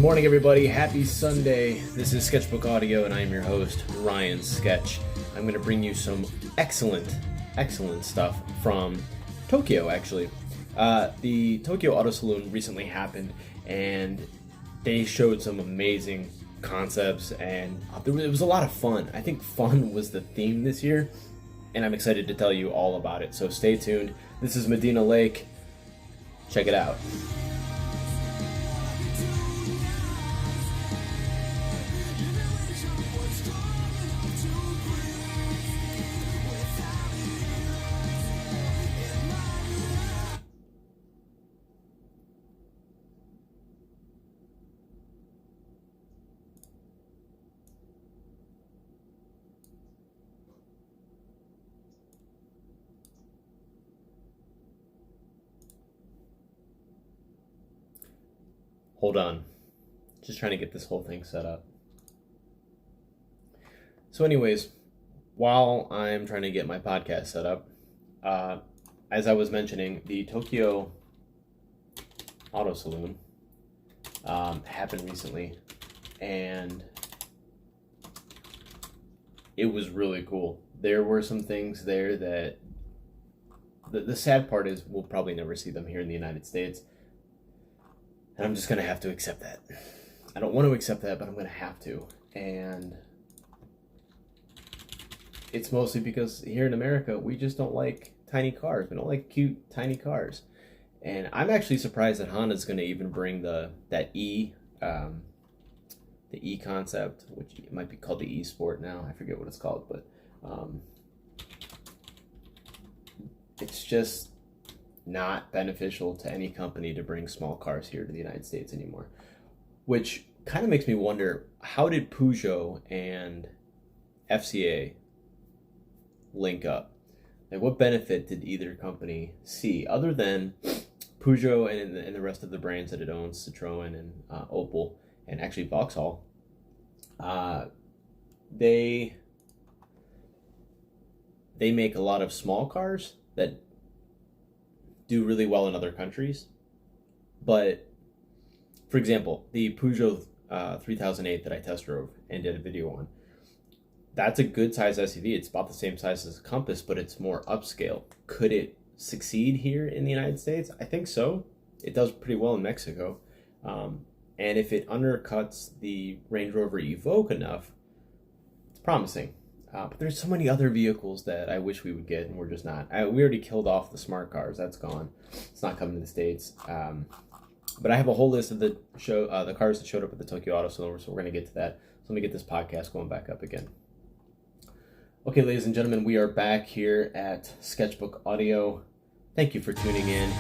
morning, everybody. Happy Sunday. This is Sketchbook Audio, and I am your host, Ryan Sketch. I'm going to bring you some excellent stuff from Tokyo, actually. The Tokyo Auto Saloon recently happened, and they showed some amazing concepts, and it was a lot of fun. I think fun was the theme this year, and I'm excited to tell you all about it. So stay tuned. This is Medina Lake. Check it out. Hold on. Just trying to get this whole thing set up. So anyways, while I'm trying to get my podcast set up, as I was mentioning, the Tokyo Auto Saloon happened recently, and it was really cool. There were some things there that the sad part is we'll probably never see them here in the United States. And I'm just going to have to accept that. I don't want to accept that, but I'm going to have to. And it's mostly because here in America, we just don't like tiny cars. We don't like cute, tiny cars. And I'm actually surprised that Honda's going to even bring the E concept, which might be called the E Sport now. I forget what it's called, but it's just not beneficial to any company to bring small cars here to the United States anymore, which kind of makes me wonder, how did Peugeot and FCA link up? Like, what benefit did either company see other than Peugeot and the rest of the brands that it owns, Citroën and Opel, and actually Vauxhall? They make a lot of small cars that do really well in other countries. But for example, the Peugeot 3008 that I test drove and did a video on, that's a good size SUV. It's about the same size as a Compass, but it's more upscale. Could it succeed here in the United States? I think so. It does pretty well in Mexico. And if it undercuts the Range Rover Evoque enough, it's promising. But there's so many other vehicles that I wish we would get, and we're just not. We already killed off the smart cars. That's gone. It's not coming to the States. But I have a whole list of the cars that showed up at the Tokyo Auto Saloon, so we're going to get to that. So let me get this podcast going back up again. Okay, ladies and gentlemen, we are back here at Sketchbook Audio. Thank you for tuning in.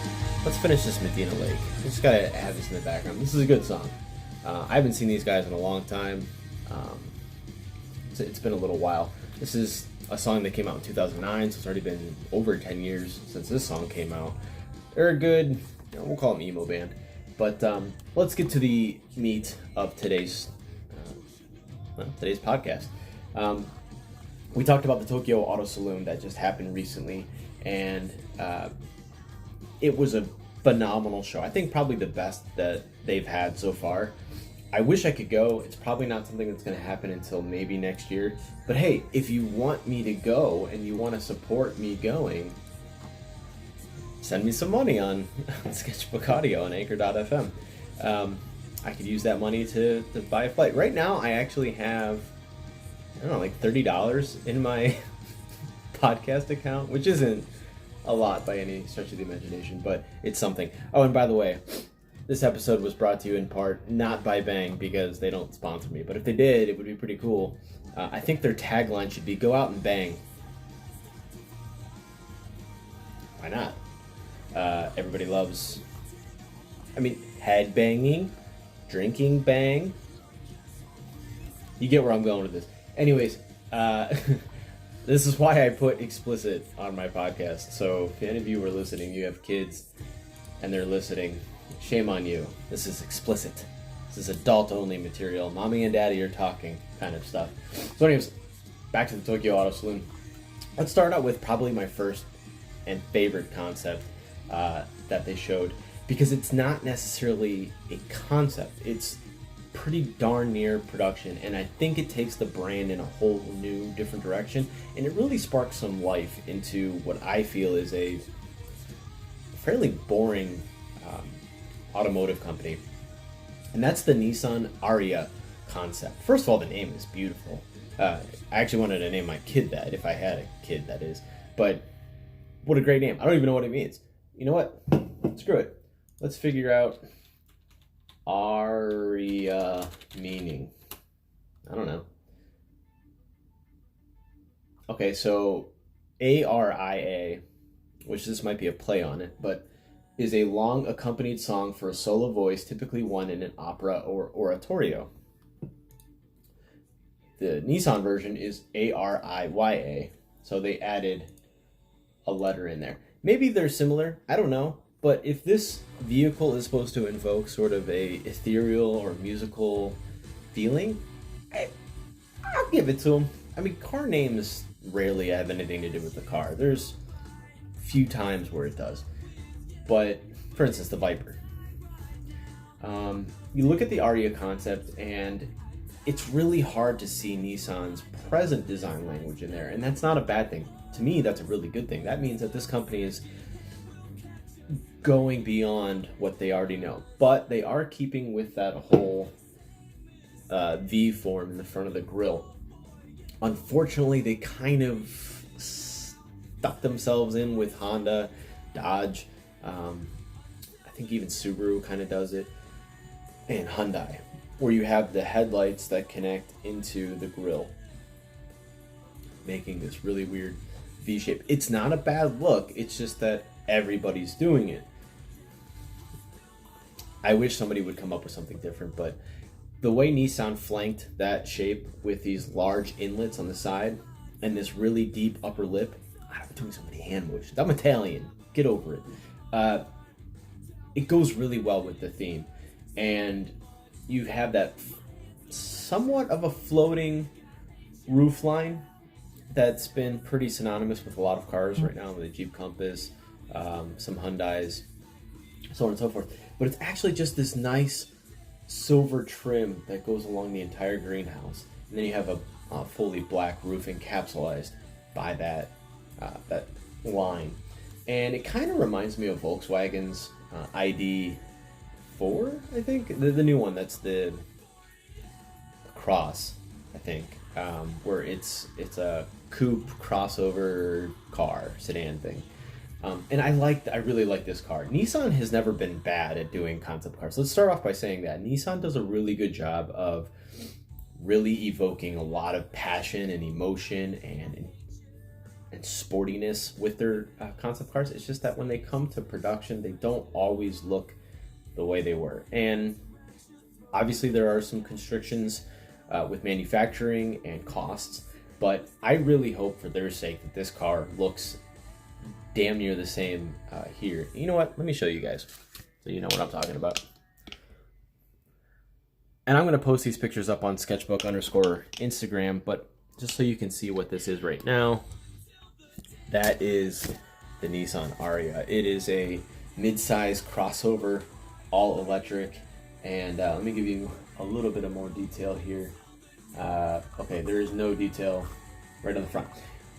Let's finish this Medina Lake. We just got to have this in the background. This is a good song. I haven't seen these guys in a long time. It's been a little while. This is a song that came out in 2009, so it's already been over 10 years since this song came out. They're a good, we'll call them emo band. But let's get to the meat of today's podcast. We talked about the Tokyo Auto Saloon that just happened recently, and it was a phenomenal show. I think probably the best that they've had so far. I wish I could go. It's probably not something that's going to happen until maybe next year. But hey, if you want me to go and you want to support me going, send me some money on Sketchbook Audio on Anchor.fm. I could use that money to buy a flight. Right now, I actually have, like $30 in my podcast account, which isn't a lot by any stretch of the imagination, but it's something. Oh, and by the way, this episode was brought to you in part not by Bang, because they don't sponsor me, but if they did, it would be pretty cool. I think their tagline should be, go out and bang. Why not? Everybody loves, head banging, drinking bang. You get where I'm going with this. Anyways, this is why I put explicit on my podcast. So if any of you are listening, you have kids and they're listening, shame on you. This is explicit. This is adult-only material. Mommy and daddy are talking kind of stuff. So anyways, back to the Tokyo Auto Saloon. Let's start out with probably my first and favorite concept that they showed, because it's not necessarily a concept. It's pretty darn near production, and I think it takes the brand in a whole new, different direction, and it really sparks some life into what I feel is a fairly boring automotive company, and that's the Nissan Ariya concept. First of all, the name is beautiful. I actually wanted to name my kid that, if I had a kid, that is. But what a great name. I don't even know what it means. You know what? Screw it. Let's figure out Ariya meaning. I don't know. Okay, so Aria, which this might be a play on it, but is a long accompanied song for a solo voice, typically one in an opera or oratorio. The Nissan version is Ariya, so they added a letter in there. Maybe they're similar, I don't know, but if this vehicle is supposed to invoke sort of a ethereal or musical feeling, I'll give it to them. I mean, car names rarely have anything to do with the car. There's few times where it does. But, for instance, the Viper. You look at the Ariya concept, and it's really hard to see Nissan's present design language in there, and that's not a bad thing. To me, that's a really good thing. That means that this company is going beyond what they already know. But they are keeping with that whole V form in the front of the grille. Unfortunately, they kind of stuck themselves in with Honda, Dodge, I think even Subaru kind of does it, and Hyundai, where you have the headlights that connect into the grille, making this really weird V shape. It's not a bad look, it's just that everybody's doing it. I wish somebody would come up with something different, but the way Nissan flanked that shape with these large inlets on the side and this really deep upper lip, I'm doing so many hand motions. I'm Italian. Get over it. It goes really well with the theme. And you have that somewhat of a floating roofline that's been pretty synonymous with a lot of cars right now, with the Jeep Compass, some Hyundais, so on and so forth. But it's actually just this nice silver trim that goes along the entire greenhouse. And then you have a fully black roof encapsulated by that line. And it kind of reminds me of Volkswagen's ID4, I think. The new one, that's the Cross, I think, where it's a coupe crossover car, sedan thing. And I really like this car. Nissan has never been bad at doing concept cars. Let's start off by saying that Nissan does a really good job of really evoking a lot of passion and emotion and sportiness with their concept cars. It's just that when they come to production, they don't always look the way they were. And obviously there are some constrictions with manufacturing and costs, but I really hope for their sake that this car looks damn near the same here. You know what? Let me show you guys so you know what I'm talking about. And I'm going to post these pictures up on sketchbook_Instagram, but just so you can see what this is right now, that is the Nissan Ariya. It is a mid-size crossover, all electric, and let me give you a little bit of more detail here. Okay, there is no detail right on the front.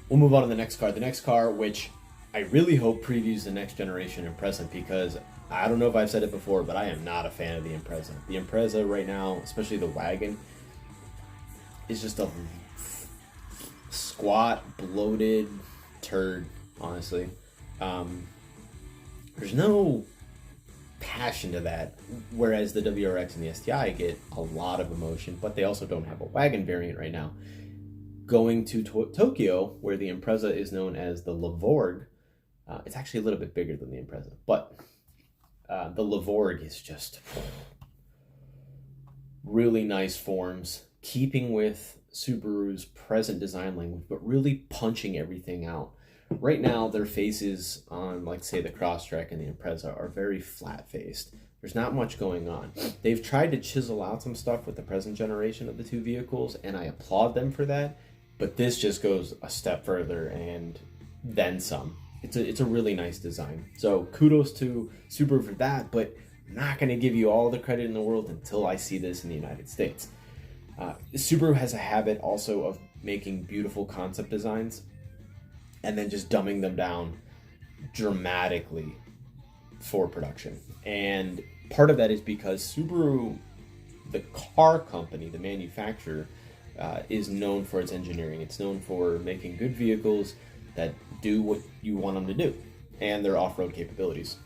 We'll move on to the next car. The next car, which I really hope previews the next generation Impreza, because I don't know if I've said it before, but I am not a fan of the Impreza. The Impreza right now, especially the wagon, is just a squat, bloated turd, honestly. There's no passion to that, whereas the WRX and the STI get a lot of emotion, but they also don't have a wagon variant right now. Going to Tokyo, where the Impreza is known as the Levorg, it's actually a little bit bigger than the Impreza, but the Levorg is just really nice forms, keeping with Subaru's present design language, but really punching everything out. Right now, their faces on, like, say, the Crosstrek and the Impreza are very flat-faced. There's not much going on. They've tried to chisel out some stuff with the present generation of the two vehicles, and I applaud them for that, but this just goes a step further and then some. It's a really nice design. So kudos to Subaru for that, but I'm not going to give you all the credit in the world until I see this in the United States. Subaru has a habit also of making beautiful concept designs and then just dumbing them down dramatically for production. And part of that is because Subaru, the car company, the manufacturer, is known for its engineering. It's known for making good vehicles that do what you want them to do, and their off-road capabilities,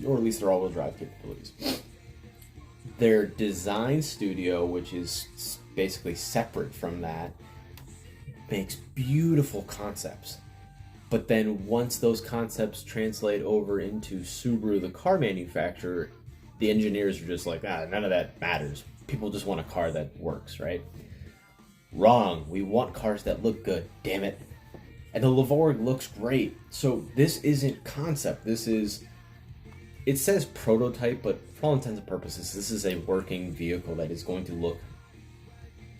or at least their all-wheel drive capabilities. Their design studio, which is basically separate from that, makes beautiful concepts. But then once those concepts translate over into Subaru, the car manufacturer, the engineers are just like, none of that matters. People just want a car that works, right? Wrong. We want cars that look good, damn it. And the Levorg looks great. So this isn't concept. It says prototype, but for all intents and purposes, this is a working vehicle that is going to look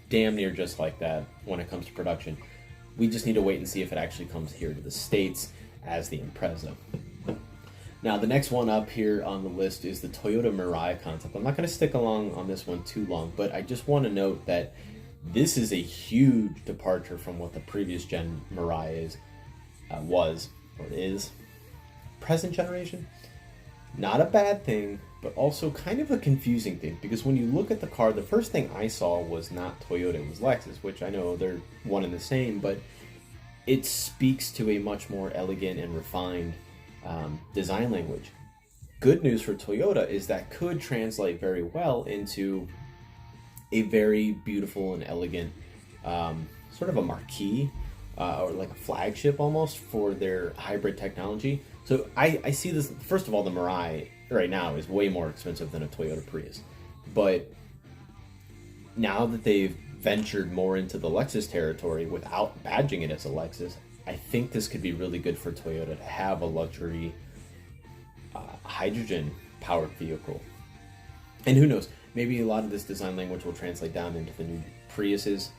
damn near just like that when it comes to production. We just need to wait and see if it actually comes here to the States as the Impreza. Now, the next one up here on the list is the Toyota Mirai concept. I'm not going to stick along on this one too long, but I just want to note that this is a huge departure from what the previous gen Mirai is. Present generation, not a bad thing, but also kind of a confusing thing, because when you look at the car, the first thing I saw was not Toyota, it was Lexus, which I know they're one and the same, but it speaks to a much more elegant and refined design language. Good news for Toyota is that could translate very well into a very beautiful and elegant sort of a marquee or like a flagship almost for their hybrid technology. So I see this, first of all, the Mirai right now is way more expensive than a Toyota Prius. But now that they've ventured more into the Lexus territory without badging it as a Lexus, I think this could be really good for Toyota to have a luxury hydrogen powered vehicle. And who knows, maybe a lot of this design language will translate down into the new Priuses.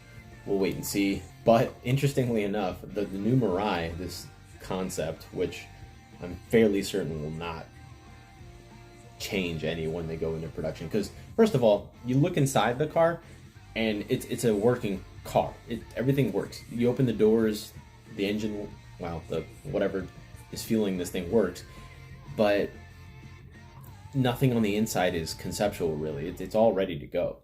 We'll wait and see. But interestingly enough, the new Mirai, this concept, which I'm fairly certain will not change any when they go into production, because first of all, you look inside the car and it's a working car. Everything works. You open the doors, the engine, the whatever is fueling this thing works, but nothing on the inside is conceptual really. It's all ready to go.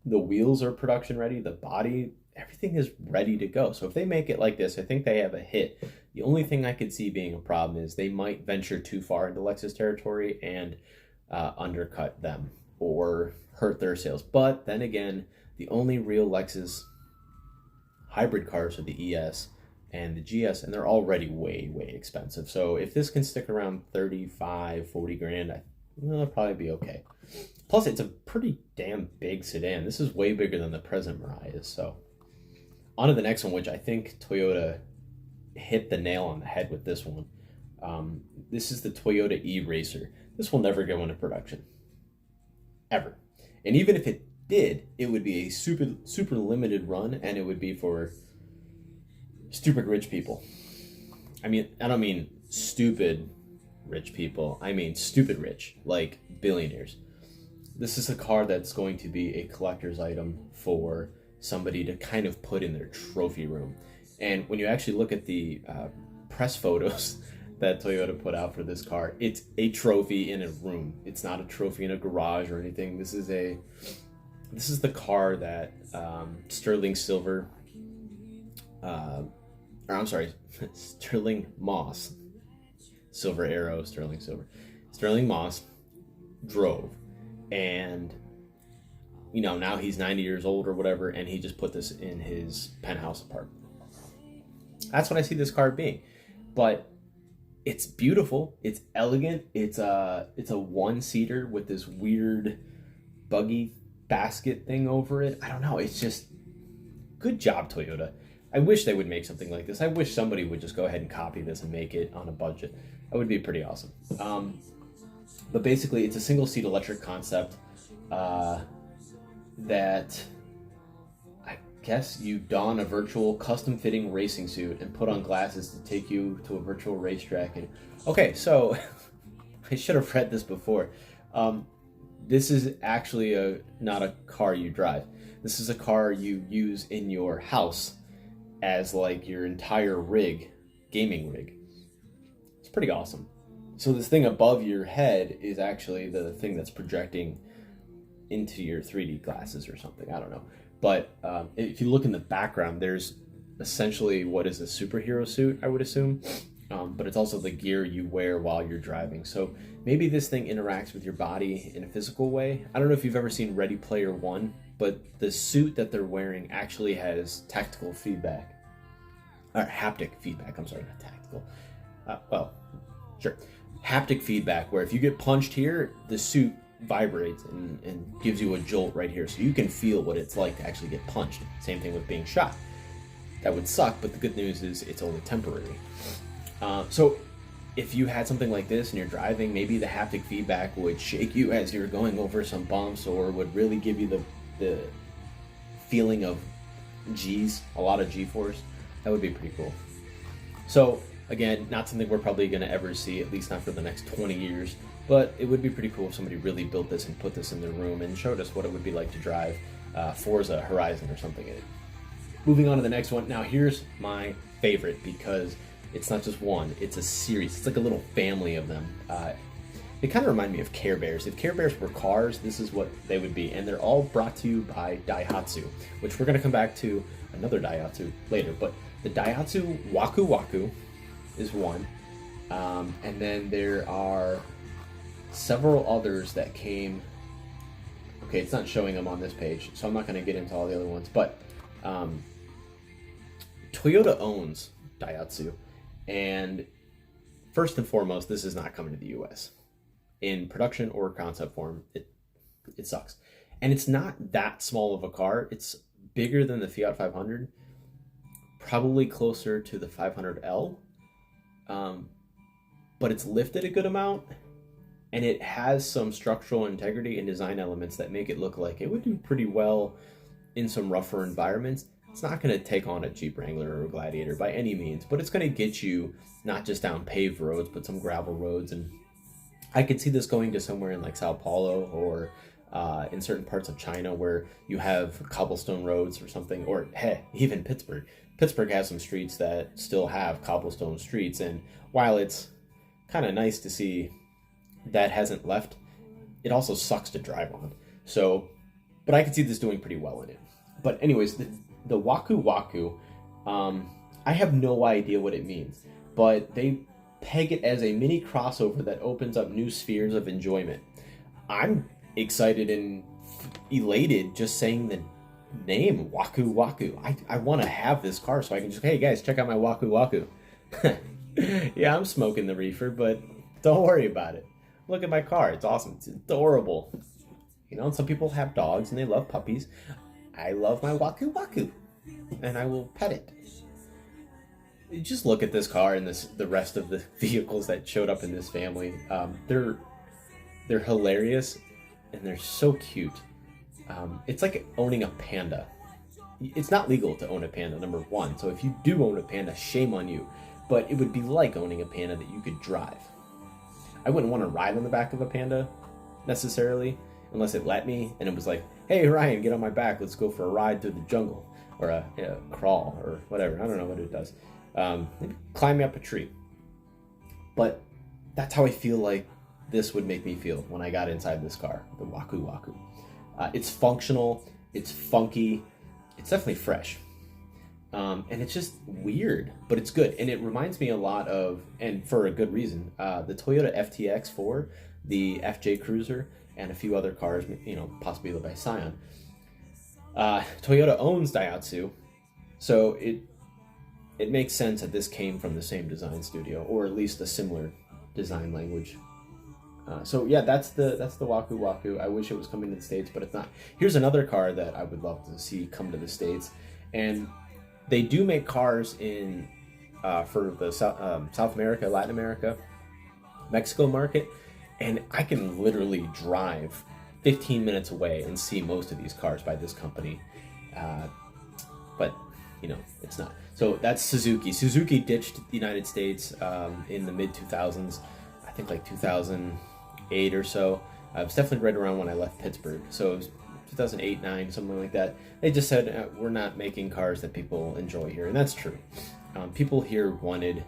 The wheels are production ready, the body, everything is ready to go. So if they make it like this, I think they have a hit. The only thing I could see being a problem is they might venture too far into Lexus territory and undercut them or hurt their sales. But then again, the only real Lexus hybrid cars are the ES and the GS, and they're already way, way expensive. So if this can stick around 35, 40 grand, it'll probably be okay. Plus, it's a pretty damn big sedan. This is way bigger than the present Mirai is. So on to the next one, which I think Toyota hit the nail on the head with this one. This is the Toyota e-Racer. This will never go into production. Ever. And even if it did, it would be a super limited run, and it would be for stupid rich people. I mean, I don't mean stupid rich people. I mean stupid rich, like billionaires. This is a car that's going to be a collector's item for somebody to kind of put in their trophy room. And when you actually look at the press photos that Toyota put out for this car, it's a trophy in a room. It's not a trophy in a garage or anything. This is the car that Sterling Moss, Silver Arrow, Sterling Moss drove, and now he's 90 years old or whatever, and he just put this in his penthouse apartment. That's what I see this car being. But it's beautiful, it's elegant, it's a one-seater with this weird buggy basket thing over it. I don't know, it's just good job, Toyota. I wish they would make something like this. I wish somebody would just go ahead and copy this and make it on a budget. That would be pretty awesome. But basically, it's a single-seat electric concept that I guess you don a virtual custom-fitting racing suit and put on glasses to take you to a virtual racetrack. Okay, so I should have read this before. this is actually not a car you drive. This is a car you use in your house as like your entire rig, gaming rig. It's pretty awesome. So this thing above your head is actually the thing that's projecting into your 3D glasses or something. I don't know. But if you look in the background, there's essentially what is a superhero suit, I would assume. But it's also the gear you wear while you're driving. So maybe this thing interacts with your body in a physical way. I don't know if you've ever seen Ready Player One, but the suit that they're wearing actually has tactical feedback. Or haptic feedback, I'm sorry, not tactical. Sure. Haptic feedback, where if you get punched here, the suit vibrates and gives you a jolt right here. So you can feel what it's like to actually get punched. Same thing with being shot. That would suck, but the good news is it's only temporary. So if you had something like this and you're driving, maybe the haptic feedback would shake you as you're going over some bumps, or would really give you the feeling of G's, a lot of G-force. That would be pretty cool. So again, not something we're probably going to ever see, at least not for the next 20 years, but it would be pretty cool if somebody really built this and put this in their room and showed us what it would be like to drive Forza Horizon or something in it. Moving on to the next one. Now here's my favorite, because it's not just one, it's a series. It's like a little family of them. They kind of remind me of Care Bears. If Care Bears were cars, this is what they would be. And they're all brought to you by Daihatsu, which we're going to come back to another Daihatsu later. But the Daihatsu Waku Waku is one. And then there are several others that came. Okay, it's not showing them on this page, so I'm not going to get into all the other ones. But Toyota owns Daihatsu. And first and foremost, this is not coming to the US in production or concept form. It sucks. And it's not that small of a car. It's bigger than the Fiat 500, probably closer to the 500L. But it's lifted a good amount, and it has some structural integrity and design elements that make it look like it would do pretty well in some rougher environments. It's not going to take on a Jeep Wrangler or a Gladiator by any means, but it's going to get you not just down paved roads, but some gravel roads. And I could see this going to somewhere in like Sao Paulo, or in certain parts of China where you have cobblestone roads or something, or even Pittsburgh. Pittsburgh has some streets that still have cobblestone streets, and while it's kind of nice to see that hasn't left, it also sucks to drive on. So, but I could see this doing pretty well in it. But anyways, the Waku Waku, I have no idea what it means, but they peg it as a mini crossover that opens up new spheres of enjoyment. I'm excited and elated just saying the name Waku Waku. I want to have this car so I can just, hey guys, check out my Waku Waku. Yeah, I'm smoking the reefer, but don't worry about it. Look at my car. It's awesome. It's adorable. You know, and some people have dogs and they love puppies. I love my Waku Waku, and I will pet it. Just look at this car and the rest of the vehicles that showed up in this family. They're hilarious, and they're so cute. It's like owning a panda. It's not legal to own a panda, number one. So if you do own a panda, shame on you. But it would be like owning a panda that you could drive. I wouldn't want to ride on the back of a panda necessarily, unless it let me and it was like, hey Ryan, get on my back, let's go for a ride through the jungle, or a crawl, or whatever. I don't know what it does. Maybe climb up a tree. But that's how I feel like this would make me feel when I got inside this car, the Waku Waku. It's functional, it's funky, it's definitely fresh. And it's just weird, but it's good. And it reminds me a lot of, and for a good reason, the Toyota FTX4, the FJ Cruiser, and a few other cars, you know, possibly led by Scion. Toyota owns Daihatsu, so it makes sense that this came from the same design studio, or at least a similar design language. So yeah, that's the Waku Waku. I wish it was coming to the States, but it's not. Here's another car that I would love to see come to the States, and they do make cars in for the South America, Latin America, Mexico market, and I can literally drive 15 minutes away and see most of these cars by this company. But, you know, it's not. So that's Suzuki. Suzuki ditched the United States in the mid-2000s, I think like 2008 or so. It was definitely right around when I left Pittsburgh. So it was 2008, 9, something like that. They just said, we're not making cars that people enjoy here. And that's true. People here wanted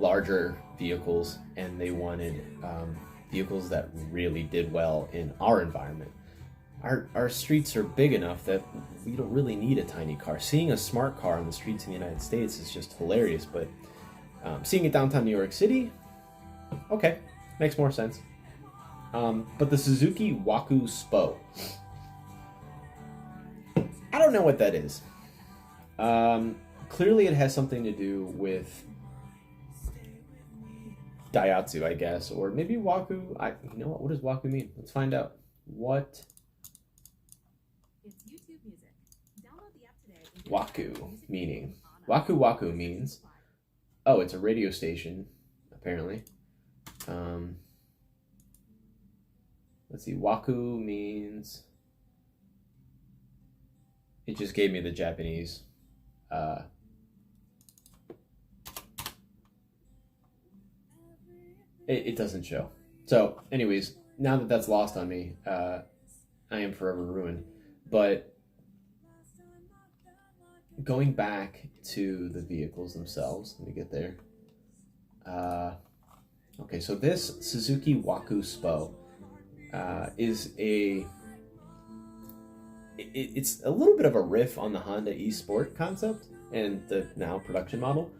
larger vehicles, and they wanted vehicles that really did well in our environment. Our streets are big enough that we don't really need a tiny car. Seeing a smart car on the streets in the United States is just hilarious, but seeing it downtown New York City, okay, makes more sense. But the Suzuki Waku SPO, I don't know what that is. Clearly it has something to do with Daihatsu, I guess, or maybe Waku. You know what does Waku mean? Let's find out. What? It's YouTube Music. Download the app today. Waku meaning. Waku Waku means, oh, it's a radio station, apparently. Let's see, Waku means, it just gave me the Japanese. It doesn't show. So, anyways, now that that's lost on me, I am forever ruined. But going back to the vehicles themselves, let me get there. Okay, so this Suzuki Waku SPO is it's a little bit of a riff on the Honda eSport concept and the now production model.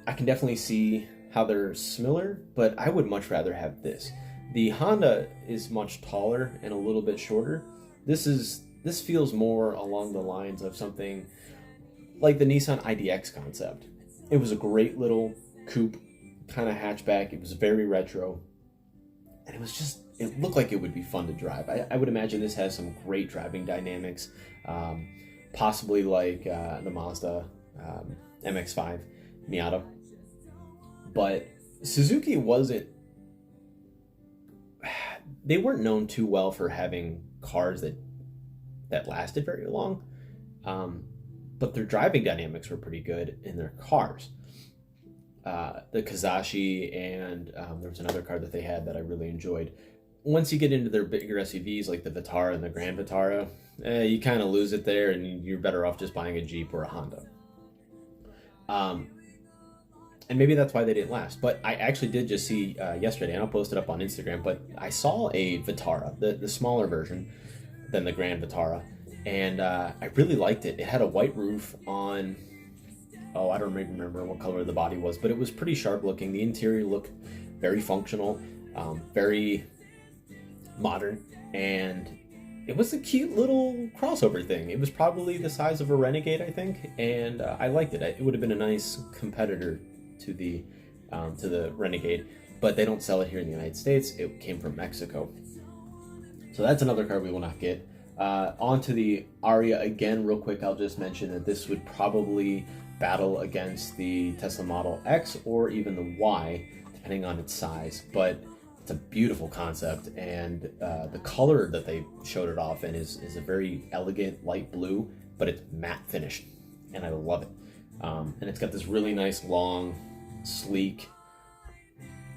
I can definitely see how they're similar, but I would much rather have this. The Honda is much taller and a little bit shorter. This feels more along the lines of something like the Nissan IDX concept. It was a great little coupe kind of hatchback. It was very retro, and it looked like it would be fun to drive. I would imagine this has some great driving dynamics, possibly like the Mazda MX-5 Miata. But Suzuki they weren't known too well for having cars that lasted very long, but their driving dynamics were pretty good in their cars. The Kazashi, and there was another car that they had that I really enjoyed. Once you get into their bigger SUVs like the Vitara and the Grand Vitara, you kind of lose it there, and you're better off just buying a Jeep or a Honda. And maybe that's why they didn't last. But I actually did just see yesterday, and I'll post it up on Instagram, but I saw a Vitara, the smaller version than the Grand Vitara, and I really liked it. It had a white roof on, I don't even remember what color the body was, but it was pretty sharp looking. The interior looked very functional, very modern, and it was a cute little crossover thing. It was probably the size of a Renegade, I think, and I liked it. It would have been a nice competitor to the Renegade, but they don't sell it here in the United States. It came from Mexico. So that's another car we will not get. On to the Ariya again, real quick. I'll just mention that this would probably battle against the Tesla Model X or even the Y, depending on its size. But it's a beautiful concept, and the color that they showed it off in is a very elegant light blue, but it's matte finished, and I love it. And it's got this really nice, long, sleek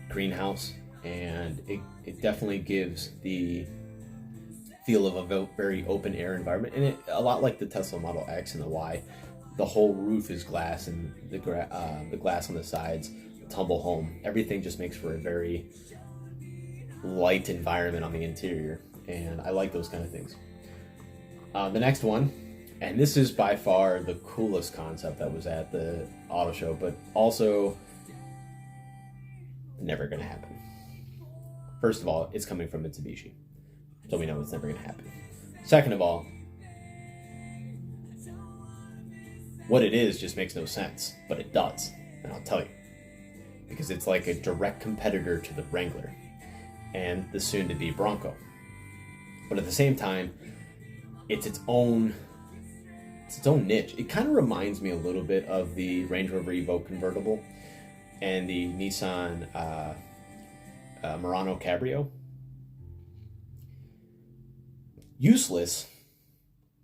greenhouse, and it definitely gives the feel of a very open air environment, and a lot like the Tesla Model X and the Y. The whole roof is glass, and the glass on the sides tumble home. Everything just makes for a very light environment on the interior, and I like those kind of things. The next one, and this is by far the coolest concept that was at the auto show, but also never going to happen. First of all, it's coming from Mitsubishi, so we know it's never going to happen. Second of all, what it is just makes no sense, but it does, and I'll tell you. Because it's like a direct competitor to the Wrangler and the soon-to-be Bronco. But at the same time, it's its own niche. It kind of reminds me a little bit of the Range Rover Evoque convertible and the Nissan Murano Cabrio. Useless,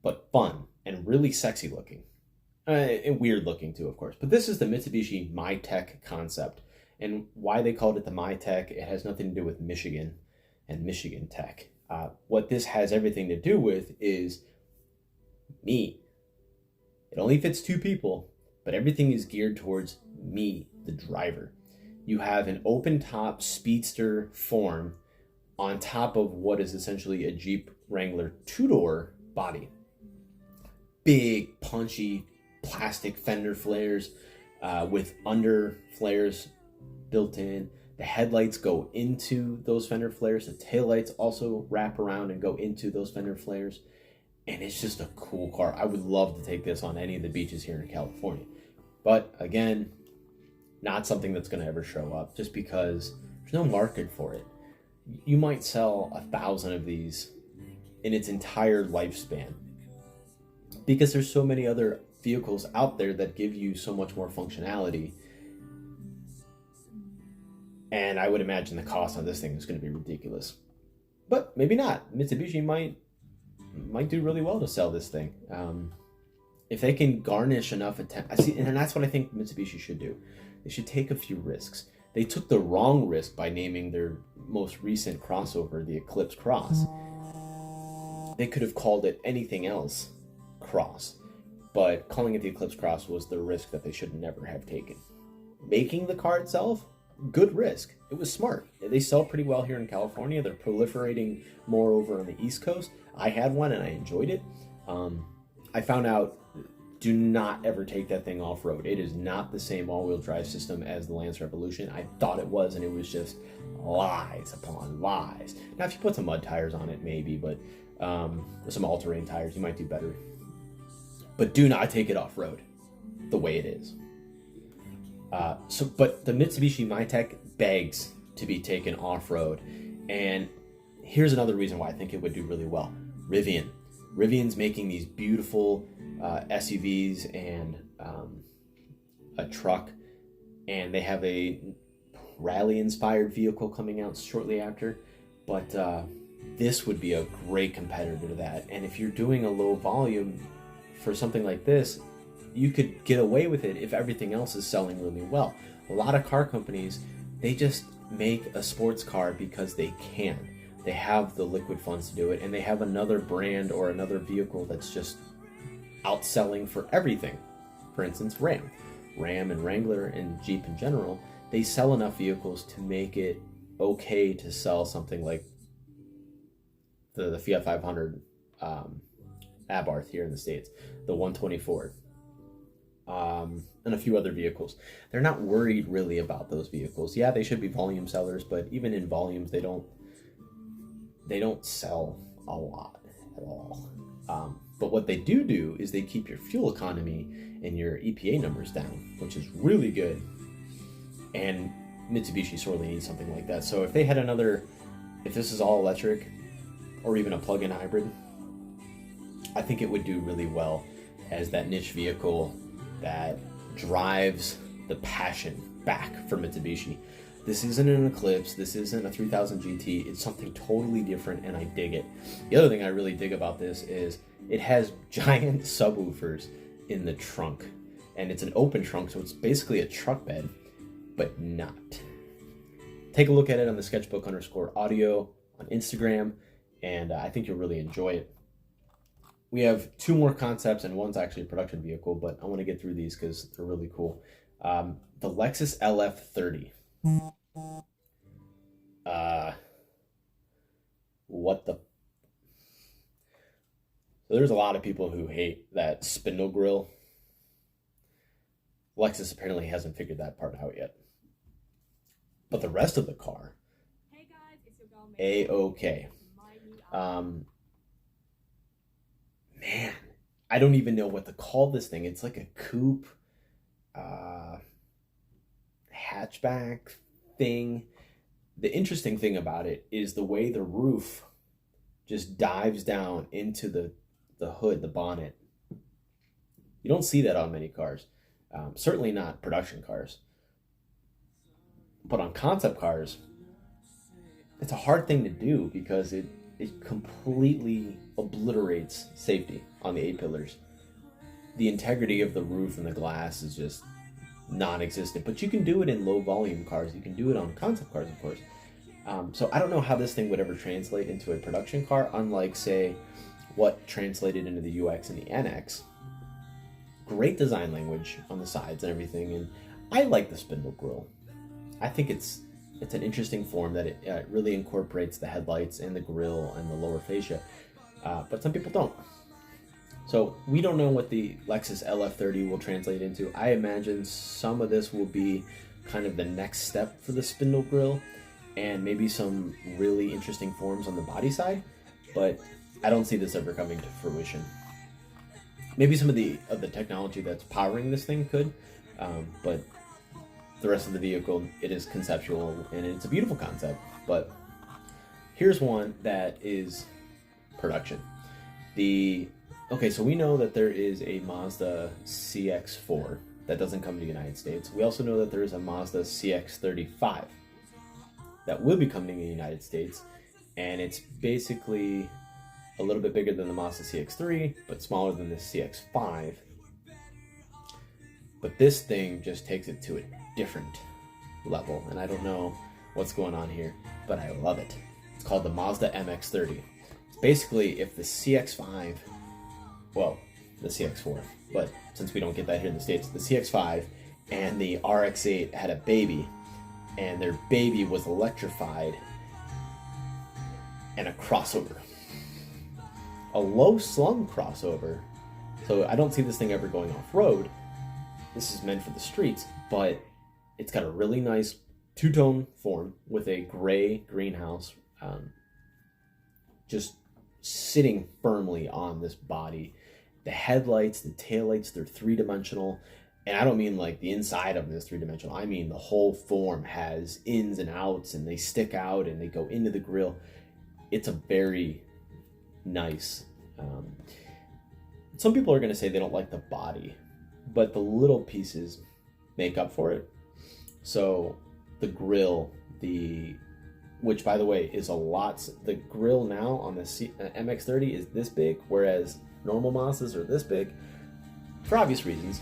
but fun and really sexy looking. And weird looking too, of course. But this is the Mitsubishi MyTech concept. And why they called it the MyTech, it has nothing to do with Michigan. and Michigan Tech. What this has everything to do with is me. It only fits 2 people, but everything is geared towards me, the driver. You have an open top speedster form on top of what is essentially a Jeep Wrangler 2-door body. Big, punchy plastic fender flares with under flares built in. The headlights go into those fender flares. The taillights also wrap around and go into those fender flares. And it's just a cool car. I would love to take this on any of the beaches here in California. But again, not something that's going to ever show up just because there's no market for it. You might sell 1,000 of these in its entire lifespan because there's so many other vehicles out there that give you so much more functionality. And I would imagine the cost on this thing is going to be ridiculous. But maybe not. Mitsubishi might do really well to sell this thing. If they can garnish enough attention, and that's what I think Mitsubishi should do. They should take a few risks. They took the wrong risk by naming their most recent crossover the Eclipse Cross. They could have called it anything else Cross, but calling it the Eclipse Cross was the risk that they should never have taken. Making the car itself, good risk. It was smart. They sell pretty well here in California. They're proliferating more over on the East Coast. I had one and I enjoyed it. I found out, do not ever take that thing off-road. It is not the same all-wheel drive system as the Lance Revolution. I thought it was, and it was just lies upon lies. Now, if you put some mud tires on it, maybe, but some all-terrain tires, you might do better. But do not take it off-road the way it is. But the Mitsubishi Mitec begs to be taken off-road. And here's another reason why I think it would do really well. Rivian. Rivian's making these beautiful SUVs and a truck. And they have a rally-inspired vehicle coming out shortly after. But this would be a great competitor to that. And if you're doing a low volume for something like this, you could get away with it if everything else is selling really well. A lot of car companies, they just make a sports car because they can. They have the liquid funds to do it, and they have another brand or another vehicle that's just outselling for everything. For instance, Ram and Wrangler and Jeep in general, they sell enough vehicles to make it okay to sell something like the Fiat 500 Abarth here in the States, the 124. And a few other vehicles. They're not worried really about those vehicles. Yeah, they should be volume sellers, but even in volumes, they don't sell a lot at all. But what they do is they keep your fuel economy and your EPA numbers down, which is really good. And Mitsubishi sorely needs something like that. So if they had if this is all electric or even a plug-in hybrid, I think it would do really well as that niche vehicle that drives the passion back for Mitsubishi. This isn't an Eclipse, this isn't a 3000 GT, it's something totally different, and I dig it. The other thing I really dig about this is it has giant subwoofers in the trunk, and it's an open trunk, so it's basically a truck bed, but not. Take a look at it on the sketchbook_audio on Instagram, and I think you'll really enjoy it. We have 2 more concepts, and one's actually a production vehicle, but I want to get through these because they're really cool. The Lexus LF30. What the... So there's a lot of people who hate that spindle grille. Lexus apparently hasn't figured that part out yet. But the rest of the car, Hey guys, it's your girl Mary. A-okay. Man, I don't even know what to call this thing. It's like a coupe, hatchback thing. The interesting thing about it is the way the roof just dives down into the hood, the bonnet. You don't see that on many cars. Certainly not production cars. But on concept cars, it's a hard thing to do because it completely obliterates safety on the A-pillars. The integrity of the roof and the glass is just non-existent. But you can do it in low volume cars. You can do it on concept cars, of course. So I don't know how this thing would ever translate into a production car, unlike, say, what translated into the UX and the NX. Great design language on the sides and everything, and I like the spindle grille. I think it's an interesting form that it really incorporates the headlights and the grille and the lower fascia, but some people don't. So we don't know what the Lexus LF30 will translate into. I imagine some of this will be kind of the next step for the spindle grille, and maybe some really interesting forms on the body side, but I don't see this ever coming to fruition. Maybe some of the technology that's powering this thing could, but the rest of the vehicle, it is conceptual and it's a beautiful concept. But here's one that is production. Okay, so we know that there is a Mazda CX-4 that doesn't come to the United States. We also know that there is a Mazda CX-35 that will be coming to the United States, and it's basically a little bit bigger than the Mazda CX-3, but smaller than the CX-5. But this thing just takes it to a different level, and I don't know what's going on here, but I love it. It's called the Mazda MX-30. It's basically if the CX-5, well, the CX-4, but since we don't get that here in the States, the CX-5 and the RX-8 had a baby, and their baby was electrified and a crossover. A low-slung crossover. So I don't see this thing ever going off-road. This is meant for the streets, but it's got a really nice two-tone form with a gray greenhouse just sitting firmly on this body. The headlights, the taillights, they're three-dimensional. And I don't mean like the inside of them is three-dimensional. I mean the whole form has ins and outs, and they stick out and they go into the grille. It's a very nice. Some people are going to say they don't like the body, but the little pieces make up for it. So the grille, which by the way is a lot. The grille now on the MX-30 is this big, whereas normal Mazdas are this big, for obvious reasons.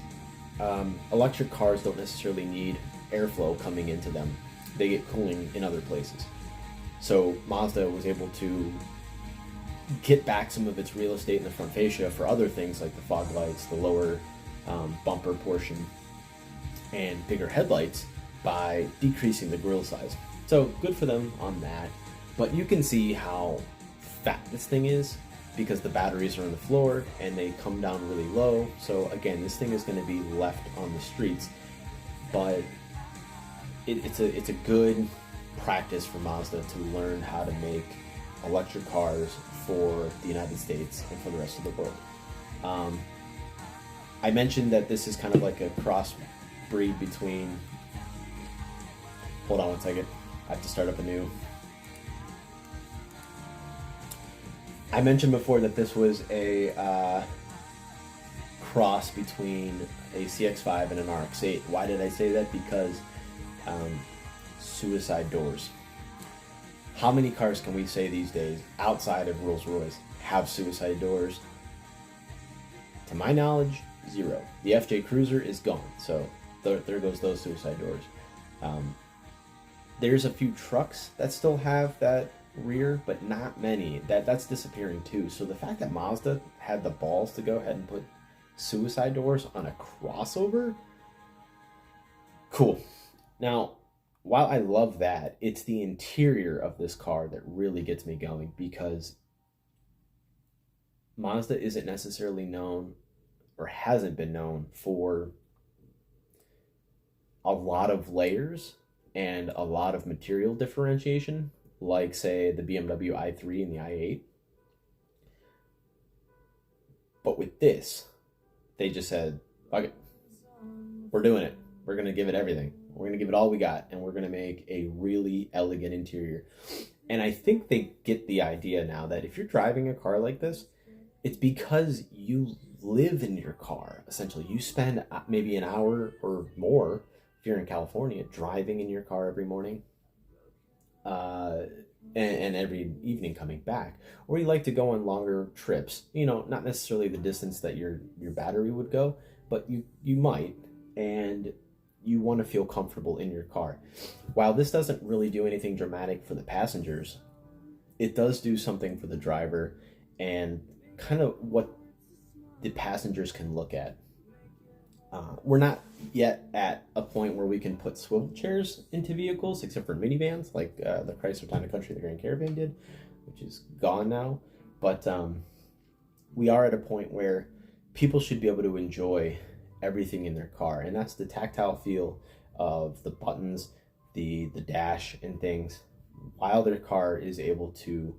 Electric cars don't necessarily need airflow coming into them. They get cooling in other places. So Mazda was able to get back some of its real estate in the front fascia for other things like the fog lights, the lower bumper portion, and bigger headlights by decreasing the grille size. So good for them on that. But you can see how fat this thing is, because the batteries are on the floor and they come down really low. So again, this thing is going to be left on the streets, but it's a good practice for Mazda to learn how to make electric cars for the United States and for the rest of the world. I mentioned that this is kind of like a crossbreed between. Hold on one second. I have to start up anew. I mentioned before that this was a cross between a CX-5 and an RX-8. Why did I say that? Because suicide doors. How many cars can we say these days, outside of Rolls-Royce, have suicide doors? To my knowledge, zero. The FJ Cruiser is gone, so there goes those suicide doors. There's a few trucks that still have that rear, but not many. That's disappearing too. So the fact that Mazda had the balls to go ahead and put suicide doors on a crossover, cool. Now, while I love that, it's the interior of this car that really gets me going, because Mazda isn't necessarily known, or hasn't been known, for a lot of layers and a lot of material differentiation, like say the BMW i3 and the i8. But with this, they just said, okay, we're doing it. We're going to give it everything. We're going to give it all we got, and we're going to make a really elegant interior. And I think they get the idea now that if you're driving a car like this, it's because you live in your car. Essentially, you spend maybe an hour or more, if you're in California, driving in your car every morning, and every evening coming back. Or you like to go on longer trips, not necessarily the distance that your battery would go, but you might. And you want to feel comfortable in your car. While this doesn't really do anything dramatic for the passengers, it does do something for the driver and kind of what the passengers can look at. We're not yet at a point where we can put swivel chairs into vehicles, except for minivans, like the Chrysler Town & Country, the Grand Caravan did, which is gone now. But we are at a point where people should be able to enjoy everything in their car, and that's the tactile feel of the buttons, the dash and things, while their car is able to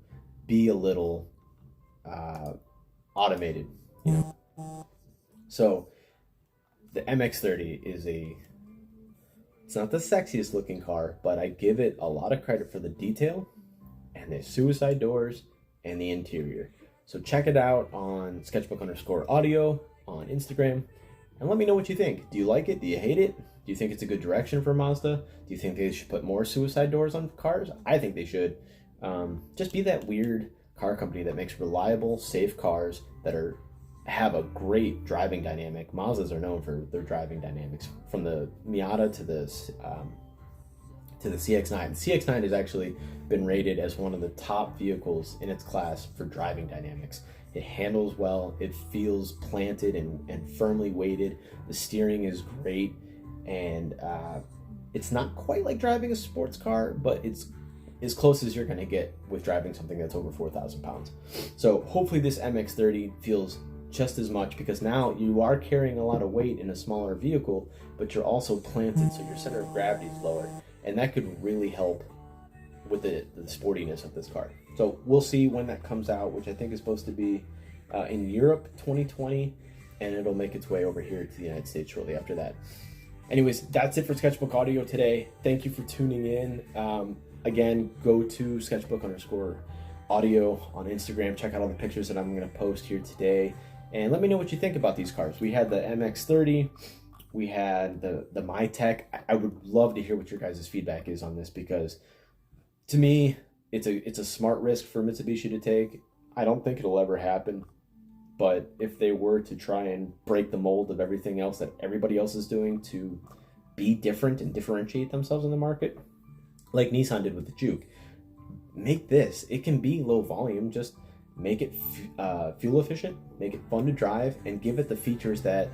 be a little automated, you know. So the MX-30 it's not the sexiest looking car, but I give it a lot of credit for the detail and the suicide doors and the interior. So check it out on sketchbook_audio on Instagram and let me know what you think. Do you like it? Do you hate it? Do you think it's a good direction for Mazda? Do you think they should put more suicide doors on cars? I think they should. Just be that weird car company that makes reliable, safe cars that have a great driving dynamic. Mazdas are known for their driving dynamics, from the Miata to the CX-9. The CX-9 has actually been rated as one of the top vehicles in its class for driving dynamics. It handles well, it feels planted and firmly weighted, the steering is great, and it's not quite like driving a sports car, but it's as close as you're going to get with driving something that's over 4,000 pounds. So hopefully this MX-30 feels just as much, because now you are carrying a lot of weight in a smaller vehicle, but you're also planted, so your center of gravity is lower, and that could really help with the sportiness of this car. So we'll see when that comes out, which I think is supposed to be in Europe 2020, and it'll make its way over here to the United States shortly after that. Anyways, that's it for Sketchbook Audio today. Thank you for tuning in. Again, go to sketchbook_audio on Instagram. Check out all the pictures that I'm going to post here today. And let me know what you think about these cars. We had the MX-30. We had the MyTech. I would love to hear what your guys' feedback is on this, because to me, it's a smart risk for Mitsubishi to take. I don't think it'll ever happen. But if they were to try and break the mold of everything else that everybody else is doing to be different and differentiate themselves in the market, like Nissan did with the Juke, make this. It can be low volume, just make it fuel efficient, make it fun to drive, and give it the features that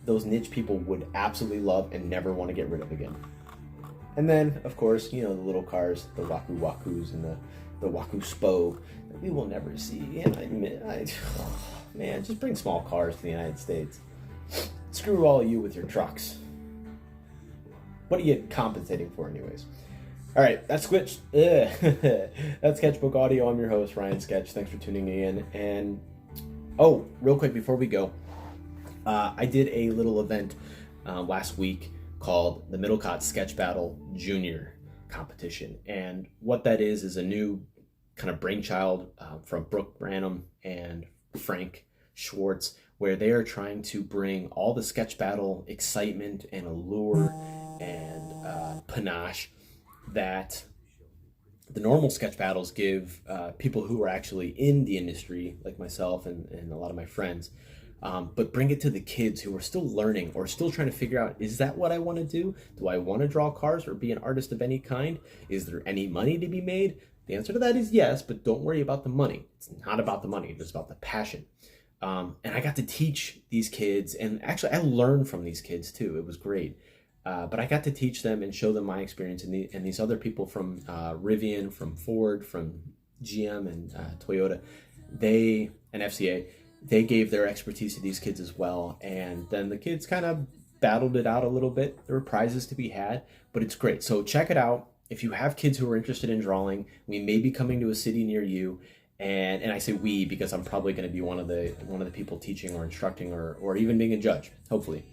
those niche people would absolutely love and never want to get rid of again. And then, of course, you know, the little cars, the Waku Wakus and the Waku Spo that we will never see. And man, just bring small cars to the United States. Screw all of you with your trucks. What are you compensating for anyways? All right, that's that's Sketchbook Audio. I'm your host, Ryan Sketch. Thanks for tuning in. And oh, real quick before we go, I did a little event last week called the Middlecott Sketch Battle Junior competition. And what that is a new kind of brainchild from Brooke Branham and Frank Schwartz, where they are trying to bring all the sketch battle excitement and allure and panache that the normal sketch battles give people who are actually in the industry, like myself and a lot of my friends, but bring it to the kids who are still learning or still trying to figure out, is that what I want to do? Do I want to draw cars or be an artist of any kind? Is there any money to be made? The answer to that is yes, but don't worry about the money. It's not about the money, it's about the passion. And I got to teach these kids, and actually I learned from these kids too. It was great. But I got to teach them and show them my experience, and these other people from Rivian, from Ford, from GM and Toyota, and FCA, they gave their expertise to these kids as well. And then the kids kind of battled it out a little bit. There were prizes to be had, but it's great. So check it out. If you have kids who are interested in drawing, we may be coming to a city near you. And I say we because I'm probably going to be one of the people teaching or instructing or even being a judge, hopefully.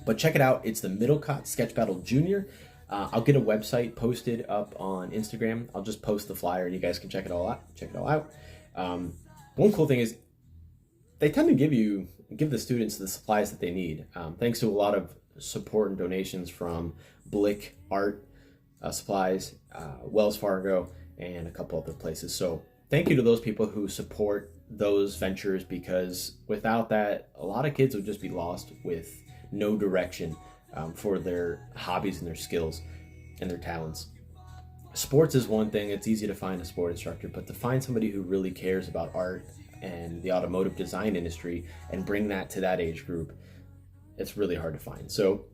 But check it out. It's the Middlecott Sketch Battle Junior. I'll get a website posted up on Instagram. I'll just post the flyer and you guys can check it all out. One cool thing is they tend to give the students the supplies that they need. Thanks to a lot of support and donations from Blick Art Supplies, Wells Fargo, and a couple other places. So thank you to those people who support those ventures, because without that, a lot of kids would just be lost with no direction for their hobbies and their skills and their talents. Sports is one thing. It's easy to find a sport instructor, but to find somebody who really cares about art and the automotive design industry and bring that to that age group, it's really hard to find. So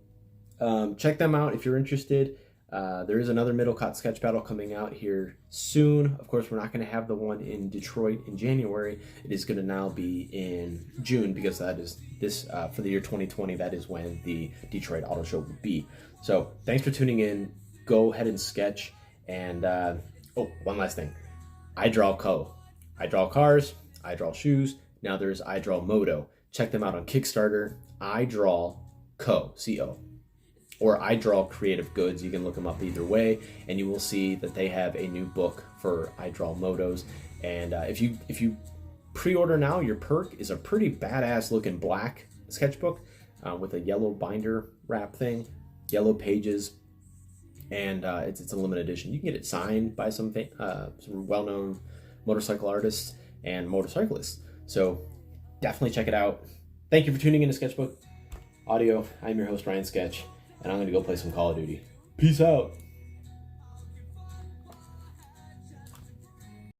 check them out if you're interested. There is another Middlecott sketch battle coming out here soon. Of course, we're not going to have the one in Detroit in January. It is going to now be in June, because that is this for the year 2020. That is when the Detroit Auto Show will be. So thanks for tuning in. Go ahead and sketch. And one last thing. iDraw Co. I draw cars. I draw shoes. Now there's iDraw Moto. Check them out on Kickstarter. iDraw Co. C-O. Or iDraw Creative Goods. You can look them up either way, and you will see that they have a new book for iDraw Motos. And if you pre-order now, your perk is a pretty badass looking black sketchbook with a yellow binder wrap thing, yellow pages, and it's a limited edition. You can get it signed by some well-known motorcycle artists and motorcyclists. So definitely check it out. Thank you for tuning in to Sketchbook Audio. I'm your host, Ryan Sketch, and I'm going to go play some Call of Duty. Peace out.